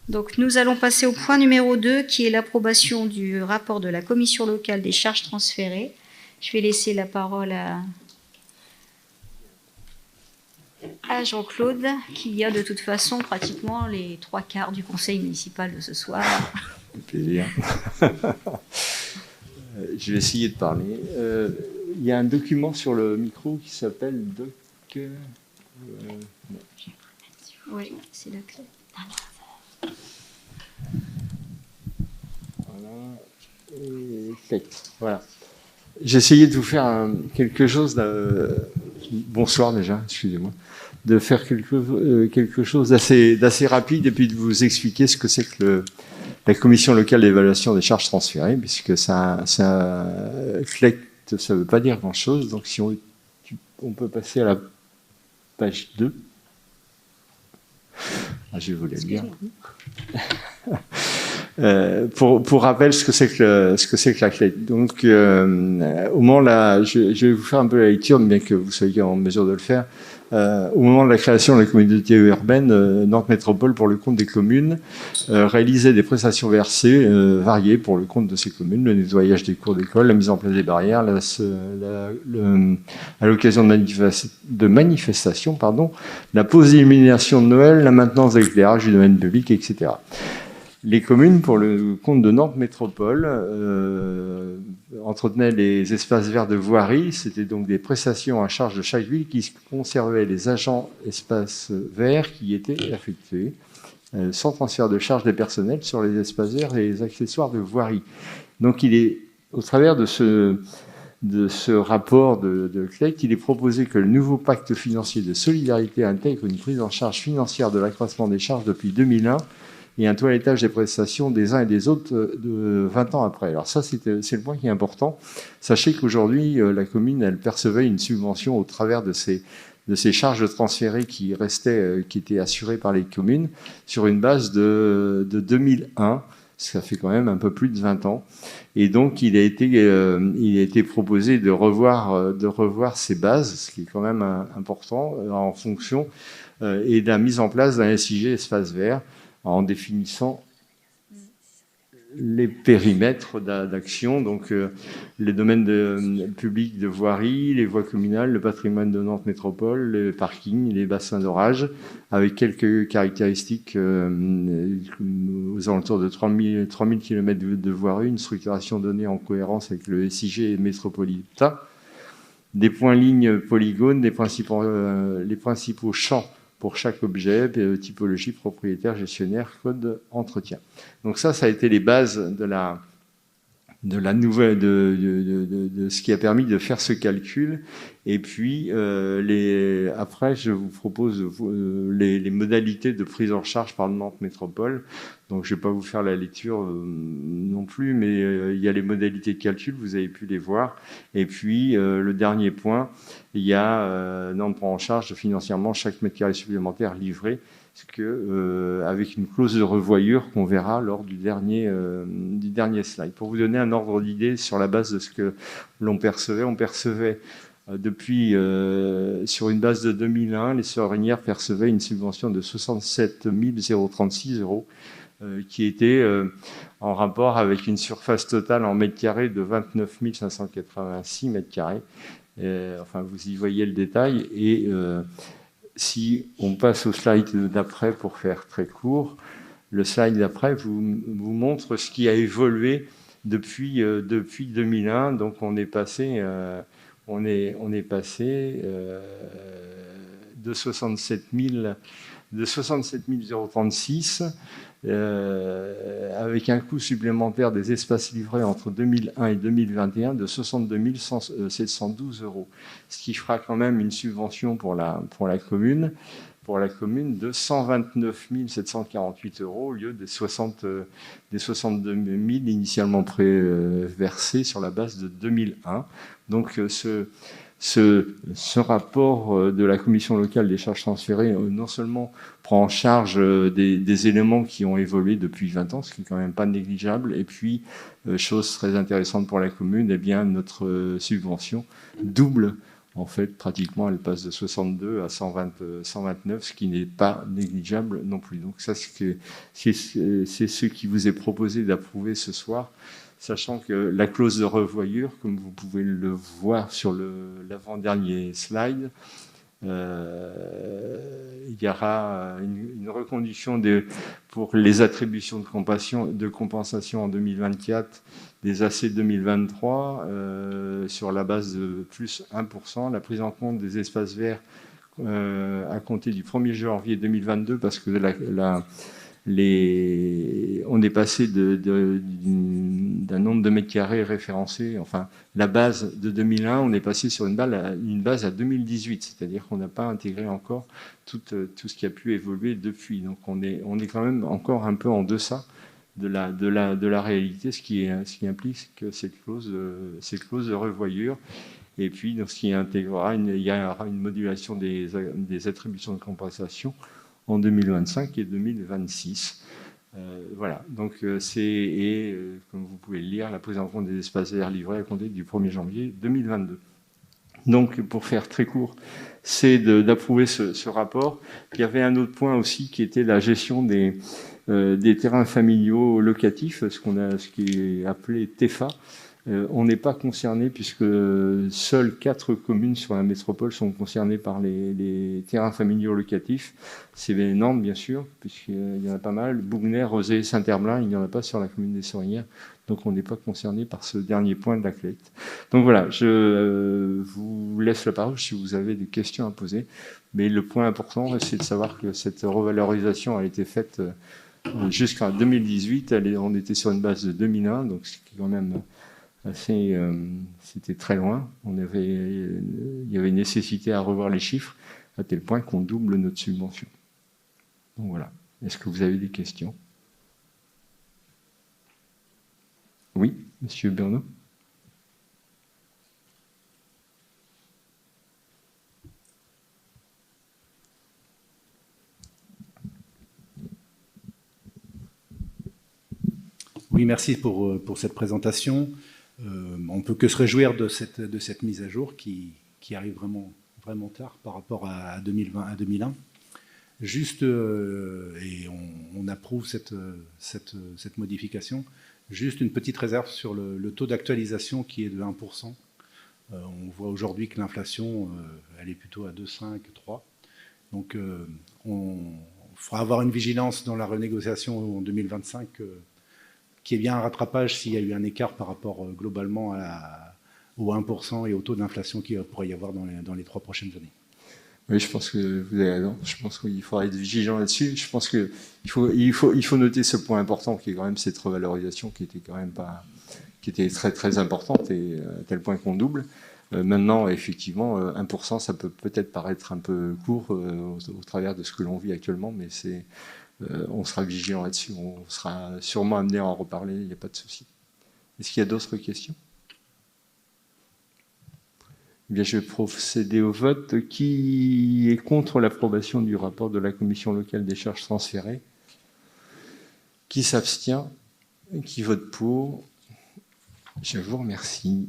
Donc nous allons passer au point numéro 2, qui est l'approbation du rapport de la commission locale des charges transférées. Je vais laisser la parole à Jean-Claude, qui a de toute façon pratiquement les 3/4 du conseil municipal de ce soir. Plaisir. Je vais essayer de parler. Il y a un document sur le micro qui s'appelle Doc. Oui, c'est la clé. Voilà. J'ai essayé de vous faire quelque chose bonsoir déjà, excusez-moi. De faire quelque chose d'assez rapide et puis de vous expliquer ce que c'est que la commission locale d'évaluation des charges transférées, puisque ça CLECT, ça ne veut pas dire grand-chose. Donc si on peut passer à la page 2. Je vais vous la lire. Pour rappel, ce que c'est que la CLECT. Donc, au moment là, je vais vous faire un peu la lecture, bien que vous soyez en mesure de le faire. Au moment de la création de la communauté urbaine, Nantes Métropole, pour le compte des communes, réalisait des prestations versées variées pour le compte de ces communes, le nettoyage des cours d'école, la mise en place des barrières, à l'occasion de manifestations, la pose d'illumination de Noël, la maintenance d'éclairage du domaine public, etc. Les communes, pour le compte de Nantes Métropole, entretenaient les espaces verts de voirie. C'était donc des prestations à charge de chaque ville qui conservaient les agents espaces verts qui étaient affectés, sans transfert de charge des personnels sur les espaces verts et les accessoires de voirie. Donc, au travers de ce rapport de CLECT, il est proposé que le nouveau pacte financier de solidarité intègre une prise en charge financière de l'accroissement des charges depuis 2001 et un toilettage des prestations des uns et des autres de 20 ans après. Alors ça, c'est le point qui est important. Sachez qu'aujourd'hui, la commune, elle percevait une subvention au travers de ces charges transférées qui étaient assurées par les communes sur une base de 2001. Ça fait quand même un peu plus de 20 ans. Et donc, il a été proposé de revoir ces bases, ce qui est quand même important, en fonction, et de la mise en place d'un SIG espace vert, en définissant les périmètres d'action, donc les domaines publics de voirie, les voies communales, le patrimoine de Nantes Métropole, les parkings, les bassins d'orage, avec quelques caractéristiques aux alentours de 3000 km de voirie, une structuration donnée en cohérence avec le SIG métropolitain, des points lignes polygones, les principaux champs pour chaque objet, typologie, propriétaire, gestionnaire, code, entretien. Donc ça a été les bases de la nouvelle, de ce qui a permis de faire ce calcul. Et puis, après, je vous propose les modalités de prise en charge par Nantes Métropole. Donc, je ne vais pas vous faire la lecture non plus, mais il y a les modalités de calcul, vous avez pu les voir. Et puis, le dernier point, il y a Nantes prend en charge financièrement chaque mètre carré supplémentaire livré, avec une clause de revoyure qu'on verra lors du dernier slide. Pour vous donner un ordre d'idée sur la base de ce que l'on percevait, depuis, sur une base de 2001, les Sorinières percevaient une subvention de 67 036 €, qui était en rapport avec une surface totale en mètres carrés de 29 586 mètres carrés. Enfin, vous y voyez le détail. Et si on passe au slide d'après pour faire très court, le slide d'après vous montre ce qui a évolué depuis 2001. Donc on est passé de 67 036 avec un coût supplémentaire des espaces livrés entre 2001 et 2021 de 62 712 €, ce qui fera quand même une subvention pour la commune de 129 748 € au lieu des 62 000 initialement versés sur la base de 2001. Donc ce rapport de la commission locale des charges transférées non seulement prend en charge des éléments qui ont évolué depuis 20 ans, ce qui est quand même pas négligeable, et puis, chose très intéressante pour la commune, eh bien, notre subvention double En fait, pratiquement, elle passe de 62 à 129, ce qui n'est pas négligeable non plus. Donc ça, c'est ce qui vous est proposé d'approuver ce soir, sachant que la clause de revoyure, comme vous pouvez le voir sur l'avant-dernier slide, il y aura une reconduction pour les attributions de compensation en 2024 des AC 2023 sur la base de plus 1%, la prise en compte des espaces verts à compter du 1er janvier 2022 parce que on est passé d'un nombre de mètres carrés référencé, enfin la base de 2001, on est passé sur une base à 2018, c'est-à-dire qu'on n'a pas intégré encore tout ce qui a pu évoluer depuis. Donc on est quand même encore un peu en deçà de la réalité, ce qui implique que cette clause de revoyure. Et puis, dans ce qui intégrera, il y aura une modulation des attributions de compensation en 2025 et 2026. Voilà, donc comme vous pouvez le lire, la prise en compte des espaces verts livrés à compter du 1er janvier 2022. Donc, pour faire très court, c'est d'approuver ce rapport. Il y avait un autre point aussi qui était la gestion des terrains familiaux locatifs, ce qui est appelé TEFA. On n'est pas concerné puisque seules 4 communes sur la métropole sont concernées par les terrains familiaux locatifs. C'est Nantes, bien sûr, puisqu'il y en a pas mal. Bougnay, Rozay, Saint-Herblain, il n'y en a pas sur la commune des Sorinières. Donc on n'est pas concerné par ce dernier point de la collecte. Donc voilà, je vous laisse la parole si vous avez des questions à poser. Mais le point important, c'est de savoir que cette revalorisation a été faite jusqu'en 2018. On était sur une base de 2001, donc c'est quand même c'était très loin. Il y avait nécessité à revoir les chiffres à tel point qu'on double notre subvention. Donc voilà. Est-ce que vous avez des questions? Oui, Monsieur Bernot. Oui, merci pour cette présentation. On ne peut que se réjouir de cette mise à jour qui arrive vraiment tard par rapport à 2020, à 2001. Juste, et on approuve cette modification, juste une petite réserve sur le taux d'actualisation qui est de 1%. On voit aujourd'hui que l'inflation, elle est plutôt à 2,5, 3. Donc, on fera avoir une vigilance dans la renégociation en 2025 qu'il y ait bien un rattrapage s'il y a eu un écart par rapport globalement au 1% et au taux d'inflation qu'il pourrait y avoir dans les 3 prochaines années. Oui, je pense que vous avez raison. Je pense qu'il faudra être vigilant là-dessus. Je pense qu'il faut noter ce point important qui est quand même cette revalorisation qui était très très importante et à tel point qu'on double. Maintenant, effectivement, 1%, ça peut peut-être paraître un peu court au travers de ce que l'on vit actuellement, mais on sera vigilant là-dessus. On sera sûrement amené à en reparler, il n'y a pas de souci. Est-ce qu'il y a d'autres questions? Eh bien, je vais procéder au vote. Qui est contre l'approbation du rapport de la Commission locale des charges transférées? Qui s'abstient? Qui vote pour? Je vous remercie.